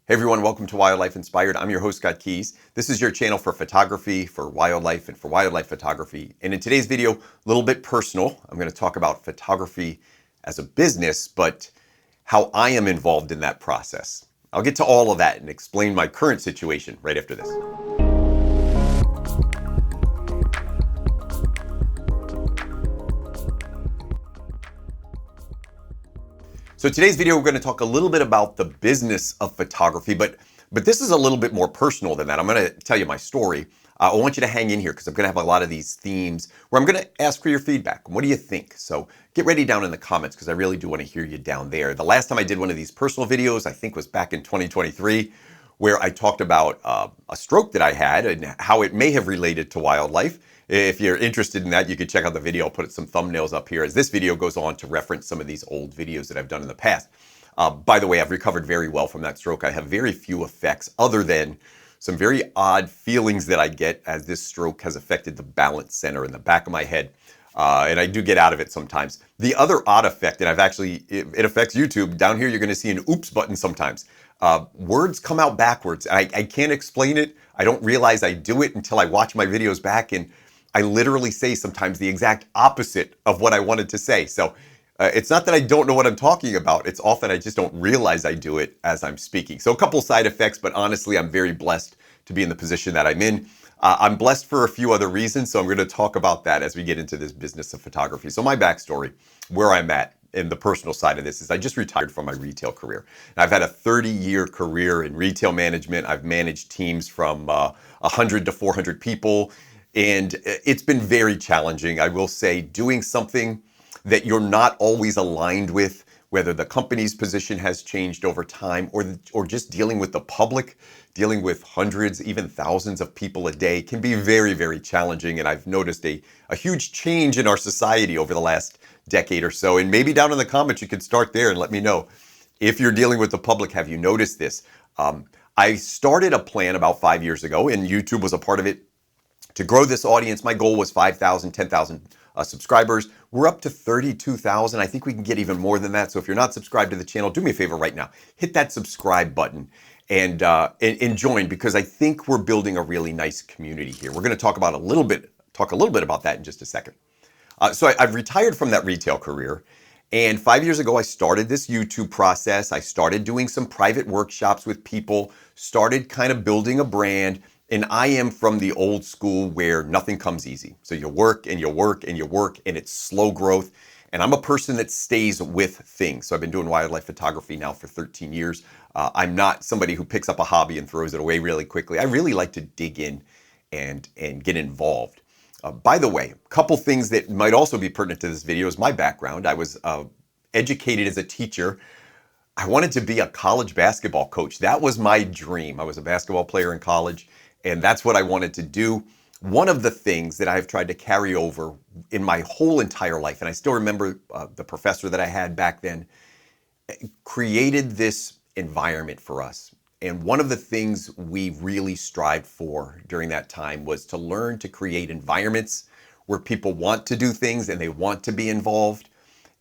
Hey everyone, welcome to Wildlife Inspired. I'm your host, Scott Keys. This is your channel for photography, for wildlife, and for wildlife photography. And in today's video, a little bit personal. I'm going to talk about photography as a business, but how I am involved in that process. I'll get to all of that and explain my current situation right after this. So today's video, we're going to talk a little bit about the business of photography, but this is a little bit more personal than that. I'm going to tell you my story. I want you to hang in here because I'm going to have a lot of these themes where I'm going to ask for your feedback. What do you think? So get ready down in the comments because I really do want to hear you down there. The last time I did one of these personal videos, I think was back in 2023, where I talked about a stroke that I had and how it may have related to wildlife. If you're interested in that, you can check out the video. I'll put some thumbnails up here as this video goes on to reference some of these old videos that I've done in the past. By the way, I've recovered very well from that stroke. I have very few effects other than some very odd feelings that I get as this stroke has affected the balance center in the back of my head. And I do get out of it sometimes. The other odd effect, and it affects YouTube. Down here, you're going to see an oops button sometimes. Words come out backwards. I can't explain it. I don't realize I do it until I watch my videos back, and I literally say sometimes the exact opposite of what I wanted to say. So it's not that I don't know what I'm talking about. It's often I just don't realize I do it as I'm speaking. So a couple side effects, but honestly, I'm very blessed to be in the position that I'm in. I'm blessed for a few other reasons, so I'm going to talk about that as we get into this business of photography. So my backstory, where I'm at in the personal side of this, is I just retired from my retail career. And I've had a 30-year career in retail management. I've managed teams from 100 to 400 people. And it's been very challenging. I will say doing something that you're not always aligned with, whether the company's position has changed over time or just dealing with the public, dealing with hundreds, even thousands of people a day can be very, very challenging. And I've noticed a huge change in our society over the last decade or so. And maybe down in the comments, you could start there and let me know if you're dealing with the public, have you noticed this? I started a plan about 5 years ago and YouTube was a part of it. To grow this audience, my goal was 5,000, 10,000 subscribers. We're up to 32,000. I think we can get even more than that. So if you're not subscribed to the channel, do me a favor right now. Hit that subscribe button and join, because I think we're building a really nice community here. We're going to talk a little bit about that in just a second. So I've retired from that retail career. And 5 years ago, I started this YouTube process. I started doing some private workshops with people, started kind of building a brand. And I am from the old school where nothing comes easy. So you work and you work and you work and it's slow growth. And I'm a person that stays with things. So I've been doing wildlife photography now for 13 years. I'm not somebody who picks up a hobby and throws it away really quickly. I really like to dig in and get involved. By the way, a couple things that might also be pertinent to this video is my background. I was educated as a teacher. I wanted to be a college basketball coach. That was my dream. I was a basketball player in college. And that's what I wanted to do. One of the things that I've tried to carry over in my whole entire life, and I still remember the professor that I had back then, created this environment for us. And one of the things we really strived for during that time was to learn to create environments where people want to do things and they want to be involved.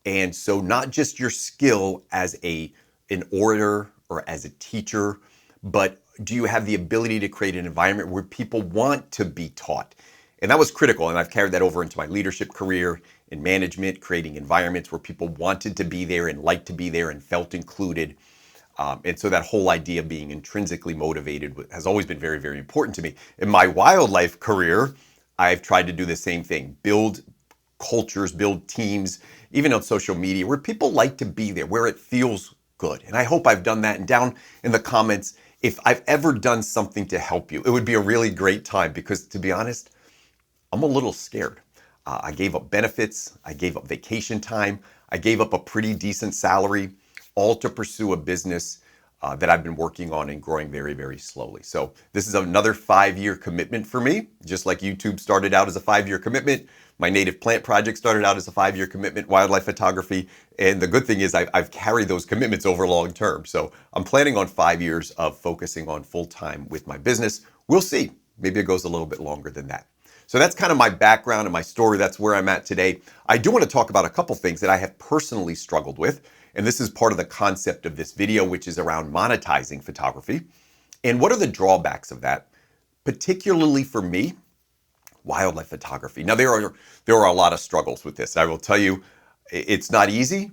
And so not just your skill as an orator or as a teacher, but do you have the ability to create an environment where people want to be taught? And that was critical. And I've carried that over into my leadership career in management, creating environments where people wanted to be there and liked to be there and felt included. And so that whole idea of being intrinsically motivated has always been very, very important to me. In my wildlife career, I've tried to do the same thing, build cultures, build teams, even on social media, where people like to be there, where it feels good. And I hope I've done that. And down in the comments, if I've ever done something to help you, it would be a really great time because, to be honest, I'm a little scared. I gave up benefits. I gave up vacation time. I gave up a pretty decent salary, all to pursue a business that I've been working on and growing very, very slowly. So this is another 5-year commitment for me, just like YouTube started out as a 5-year commitment. My native plant project started out as a 5-year commitment, wildlife photography. And the good thing is I've carried those commitments over long term. So I'm planning on 5 years of focusing on full time with my business. We'll see. Maybe it goes a little bit longer than that. So that's kind of my background and my story. That's where I'm at today. I do want to talk about a couple things that I have personally struggled with. And this is part of the concept of this video, which is around monetizing photography. And what are the drawbacks of that? Particularly for me, wildlife photography. Now, there are a lot of struggles with this. I will tell you, it's not easy.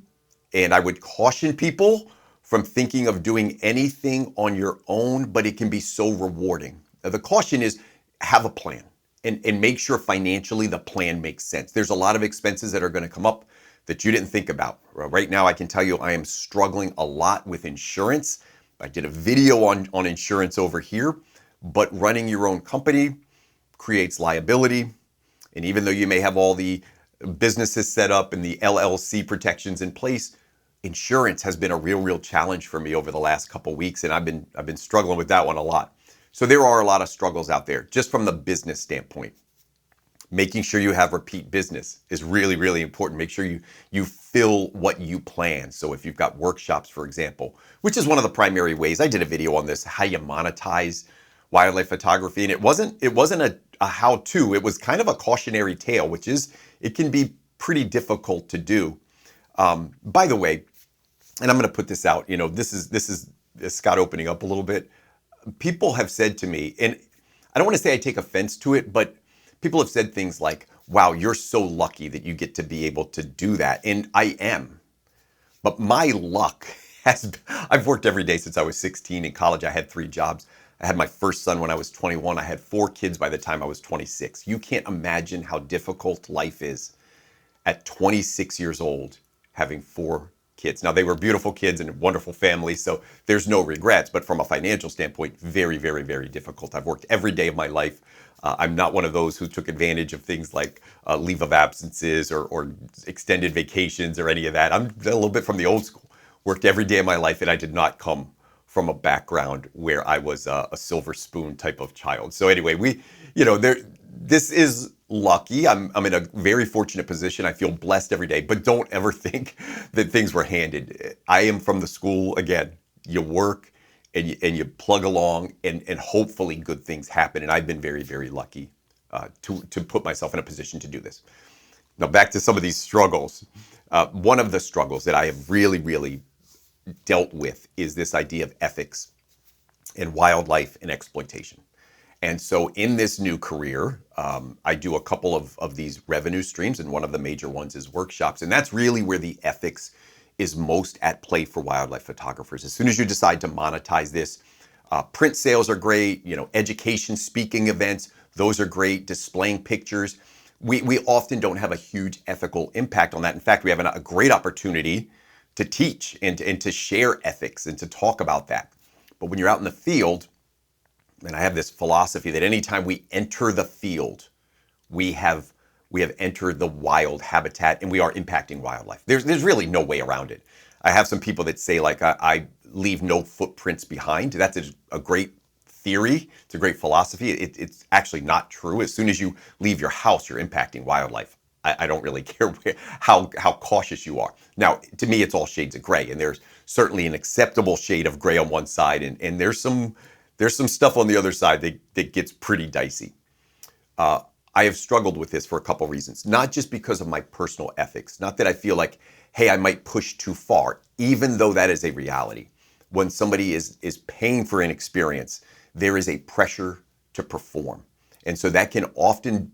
And I would caution people from thinking of doing anything on your own, but it can be so rewarding. Now, the caution is have a plan and make sure financially the plan makes sense. There's a lot of expenses that are going to come up that you didn't think about. Right now, I can tell you I am struggling a lot with insurance. I did a video on insurance over here, but running your own company creates liability. And even though you may have all the businesses set up and the LLC protections in place, insurance has been a real challenge for me over the last couple of weeks, and I've been struggling with that one a lot. So there are a lot of struggles out there, just from the business standpoint. Making sure you have repeat business is really important. Make sure you fill what you plan. So if you've got workshops, for example, which is one of the primary ways, I did a video on this, how you monetize wildlife photography, and it wasn't a how-to, it was kind of a cautionary tale, which is, it can be pretty difficult to do. By the way, and I'm going to put this out, this is Scott opening up a little bit. People have said to me, and I don't want to say I take offense to it, but people have said things like, wow, you're so lucky that you get to be able to do that. And I am. But my luck I've worked every day since I was 16. In college, I had 3 jobs. I had my first son when I was 21. I had 4 kids by the time I was 26. You can't imagine how difficult life is at 26 years old having 4 kids. Now, they were beautiful kids and wonderful families, so there's no regrets. But from a financial standpoint, very difficult. I've worked every day of my life. I'm not one of those who took advantage of things like leave of absences or extended vacations or any of that. I'm a little bit from the old school. Worked every day of my life, and I did not come from a background where I was a silver spoon type of child. So anyway, this is lucky. I'm in a very fortunate position. I feel blessed every day, but don't ever think that things were handed. I am from the school, again, you work and you plug along and hopefully good things happen. And I've been very lucky to put myself in a position to do this. Now back to some of these struggles. One of the struggles that I have really dealt with is this idea of ethics and wildlife and exploitation. And so in this new career, I do a couple of these revenue streams, and one of the major ones is workshops. And that's really where the ethics is most at play for wildlife photographers. As soon as you decide to monetize this, print sales are great, education, speaking events, those are great, displaying pictures. We often don't have a huge ethical impact on that. In fact, we have a great opportunity to teach and to share ethics and to talk about that. But when you're out in the field, and I have this philosophy that anytime we enter the field, we have entered the wild habitat and we are impacting wildlife. There's really no way around it. I have some people that say like I leave no footprints behind. That's a great theory. It's a great philosophy. It's actually not true. As soon as you leave your house, you're impacting wildlife. I don't really care how cautious you are. Now, to me, it's all shades of gray, and there's certainly an acceptable shade of gray on one side, and there's some stuff on the other side that gets pretty dicey. I have struggled with this for a couple reasons, not just because of my personal ethics, not that I feel like, hey, I might push too far, even though that is a reality. When somebody is paying for an experience, there is a pressure to perform. And so that can often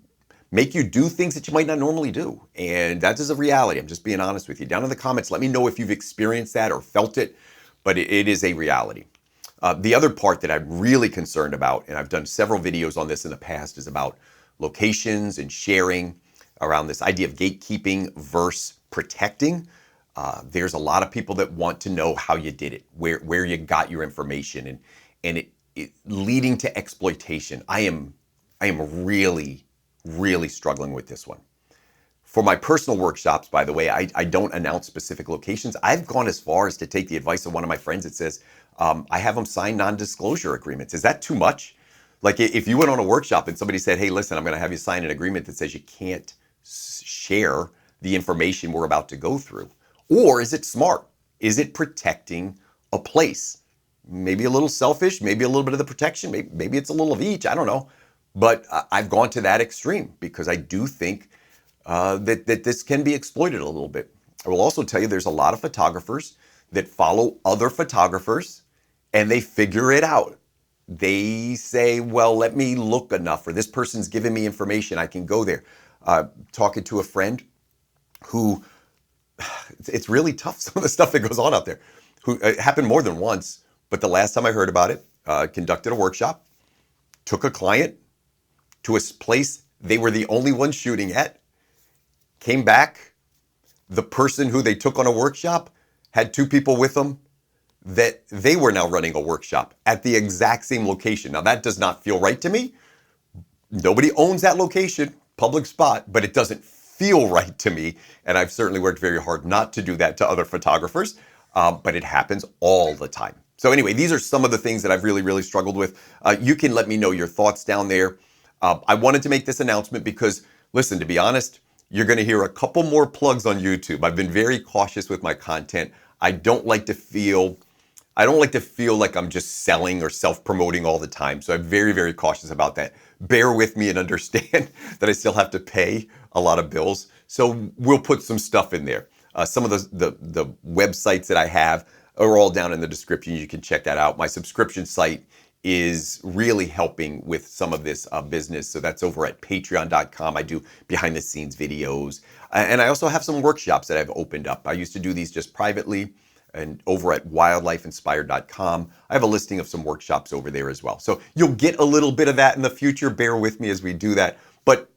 make you do things that you might not normally do. And that is a reality. I'm just being honest with you. Down in the comments, let me know if you've experienced that or felt it, but it is a reality. The other part that I'm really concerned about, and I've done several videos on this in the past, is about locations and sharing around this idea of gatekeeping versus protecting. There's a lot of people that want to know how you did it, where you got your information, and it leading to exploitation. I am really struggling with this one. For my personal workshops, by the way, I don't announce specific locations. I've gone as far as to take the advice of one of my friends that says, I have them sign non-disclosure agreements. Is that too much? Like if you went on a workshop and somebody said, hey, listen, I'm going to have you sign an agreement that says you can't share the information we're about to go through. Or is it smart? Is it protecting a place? Maybe a little selfish, maybe a little bit of the protection, maybe it's a little of each, I don't know. But I've gone to that extreme because I do think that this can be exploited a little bit. I will also tell you there's a lot of photographers that follow other photographers and they figure it out. They say, well, let me look enough, or this person's giving me information, I can go there. Talking to a friend who, it's really tough, some of the stuff that goes on out there, who it happened more than once, but the last time I heard about it, conducted a workshop, took a client to a place they were the only one shooting at, came back, the person who they took on a workshop had two people with them that they were now running a workshop at the exact same location. Now that does not feel right to me. Nobody owns that location, public spot, but it doesn't feel right to me. And I've certainly worked very hard not to do that to other photographers, but it happens all the time. So anyway, these are some of the things that I've really struggled with. You can let me know your thoughts down there. I wanted to make this announcement because, listen, to be honest, you're going to hear a couple more plugs on YouTube. I've been very cautious with my content. I don't like to feel like I'm just selling or self-promoting all the time. So I'm very cautious about that. Bear with me and understand that I still have to pay a lot of bills. So we'll put some stuff in there. Some of the websites that I have are all down in the description. You can check that out. My subscription site is really helping with some of this business. So that's over at patreon.com. I do behind the scenes videos. And I also have some workshops that I've opened up. I used to do these just privately, and over at wildlifeinspired.com, I have a listing of some workshops over there as well. So you'll get a little bit of that in the future. Bear with me as we do that. But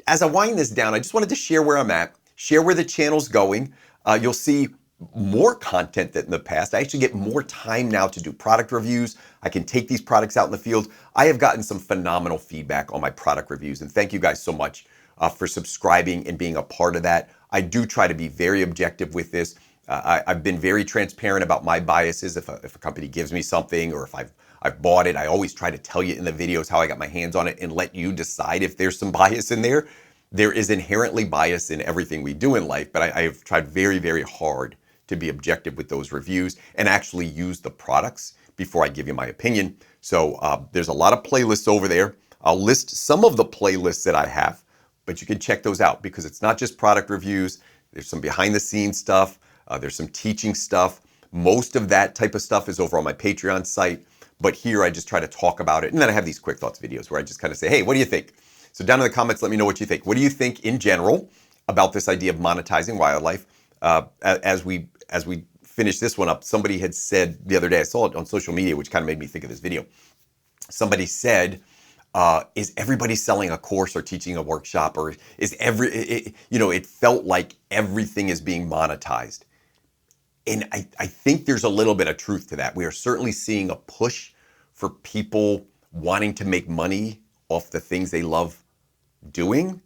as I wind this down, I just wanted to share where I'm at, share where the channel's going. You'll see more content than in the past. I actually get more time now to do product reviews. I can take these products out in the field. I have gotten some phenomenal feedback on my product reviews, and thank you guys so much for subscribing and being a part of that. I do try to be very objective with this. I've been very transparent about my biases. If a company gives me something, or if I've bought it, I always try to tell you in the videos how I got my hands on it and let you decide if there's some bias in there. There is inherently bias in everything we do in life, but I have tried very hard to be objective with those reviews and actually use the products before I give you my opinion. So there's a lot of playlists over there. I'll list some of the playlists that I have, but you can check those out because it's not just product reviews. There's some behind the scenes stuff. There's some teaching stuff. Most of that type of stuff is over on my Patreon site, but here I just try to talk about it. And then I have these quick thoughts videos where I just kind of say, hey, what do you think? So down in the comments, let me know what you think. What do you think in general about this idea of monetizing wildlife? As we finish this one up, somebody had said the other day, I saw it on social media, which kind of made me think of this video. Somebody said, is everybody selling a course or teaching a workshop, or is it felt like everything is being monetized. And I think there's a little bit of truth to that. We are certainly seeing a push for people wanting to make money off the things they love doing.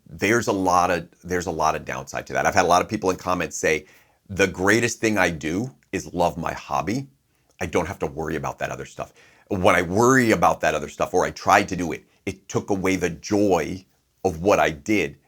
There's a lot of downside to that. I've had a lot of people in comments say, the greatest thing I do is love my hobby. I don't have to worry about that other stuff. When I worry about that other stuff, or I tried to do it, it took away the joy of what I did.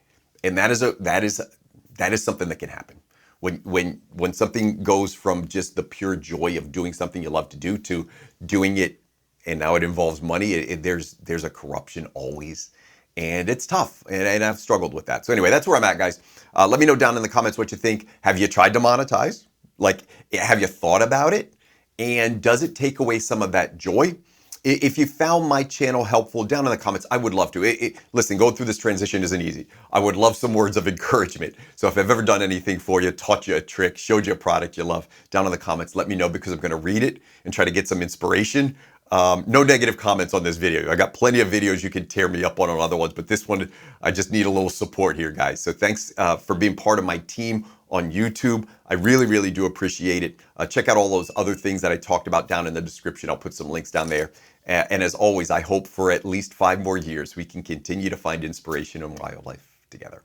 And that is something that can happen. When something goes from just the pure joy of doing something you love to do to doing it, and now it involves money, there's a corruption always. And it's tough, and I've struggled with that. So anyway, that's where I'm at, guys. Let me know down in the comments what you think. Have you tried to monetize? Like, have you thought about it? And does it take away some of that joy? If you found my channel helpful, down in the comments, I would love to. Listen, going through this transition isn't easy. I would love some words of encouragement. So if I've ever done anything for you, taught you a trick, showed you a product you love, down in the comments, let me know, because I'm going to read it and try to get some inspiration. No negative comments on this video. I got plenty of videos you can tear me up on other ones, but this one, I just need a little support here, guys. So thanks for being part of my team on YouTube. I really do appreciate it. Check out all those other things that I talked about down in the description. I'll put some links down there. And as always, I hope for at least 5 more years we can continue to find inspiration in wildlife together.